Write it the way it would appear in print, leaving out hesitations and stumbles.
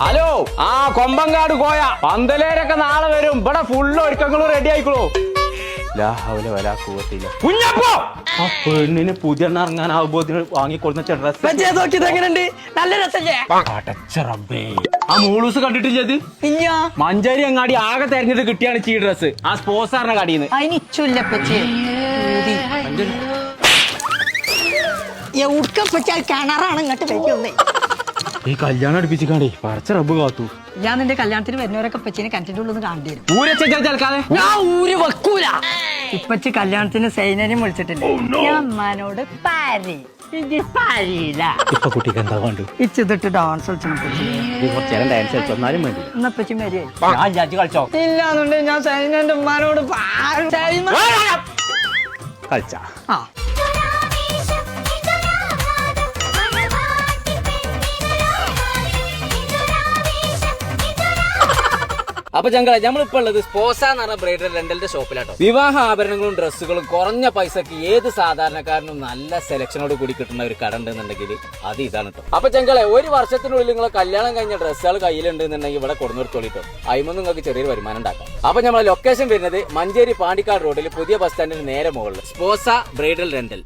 Hello, ആ കൊമ്പങ്കാട് കോയ പന്തലേരൊക്കെ നാളെ വരും. ഇവിടെ ഫുള്ള് ഒരുക്കങ്ങളും റെഡി ആയിക്കോളൂ. കുഞ്ഞപ്പോ ആ പെണ്ണിന് പുതിയ ഇറങ്ങാനാവുമ്പോ വാങ്ങിക്കൊടുന്ന ഡ്രസ് എങ്ങനെയുണ്ട്? നല്ല രസല്ലേ? ആ മൂളൂസ് കണ്ടിട്ടില്ലത്? മഞ്ചേരി അങ്ങാടി ആകെ തെരഞ്ഞെടുത്ത് കിട്ടിയാണ് ഈ ഡ്രസ്. ആ സ്പോർട്സാറിന്റെ കടയിന്ന്. കിണറാണ് ഇങ്ങോട്ട് വെക്കുന്നേ. ഈ കല്യാണം അടുപ്പിച്ചിക്കാണ്ടേ പറിച്ച റബ്ബ് കാത്തു. ഞാൻ നിന്റെ കല്യാണത്തിന് വരുന്നവരൊക്കെ പച്ചിനെ കിണറ്റിന്റെ ഉള്ളിൽ കാണേണ്ടി വരും. ഊരച്ചാലേ ഞാൻ ഊര് വെക്കൂല. ഇപ്പച്ചി കല്യാണത്തിന് സൈനനെയും വിളിച്ചിട്ടില്ല. ഞാൻ അമ്മാനോട് ഇപ്പൊ കുട്ടിക്ക് എന്താ വേണ്ടു? ഇച്ചിട്ട് ഡാൻസ് കളിച്ചു ഡാൻസ് കളിച്ചോന്നാലും വേണ്ടി. എന്നപ്പച്ചി മരിയായി ഞാൻ ചാച്ചി കളിച്ചോ? ഇല്ലാന്നുണ്ടെങ്കിൽ ഞാൻ സൈനന്റെ ഉമ്മാനോട് കളിച്ചാ. ആ അപ്പൊ ഞങ്ങളെ നമ്മളിപ്പോ ഉള്ളത് സ്പോസ എന്ന് പറഞ്ഞ ബ്രൈഡൽ റെന്റലിന്റെ ഷോപ്പിലാട്ടോ. വിവാഹ ആഭരണങ്ങളും ഡ്രസ്സുകളും കുറഞ്ഞ പൈസക്ക് ഏത് സാധാരണക്കാരനും നല്ല സെലക്ഷനോട് കൂടി കിട്ടുന്ന ഒരു കട ഉണ്ടെന്നുണ്ടെങ്കിൽ അത് ഇതാണ് കേട്ടോ. അപ്പൊ ഞങ്ങളെ ഒരു വർഷത്തിനുള്ളിൽ നിങ്ങളെ കല്യാണം കഴിഞ്ഞ ഡ്രസ്സുകൾ കയ്യിലുണ്ടെന്നുണ്ടെങ്കിൽ ഇവിടെ കൊടുന്നെടുത്തോളിട്ടോ. അതിമൊന്നും നിങ്ങൾക്ക് ചെറിയൊരു വരുമാനം ഉണ്ടാക്കാം. അപ്പൊ നമ്മളെ ലൊക്കേഷൻ വരുന്നത് മഞ്ചേരി പാണ്ടിക്കാട് റോഡിൽ പുതിയ ബസ് സ്റ്റാൻഡിന് നേരെ മുകളിൽ സ്പോസ ബ്രൈഡൽ റെന്റൽ.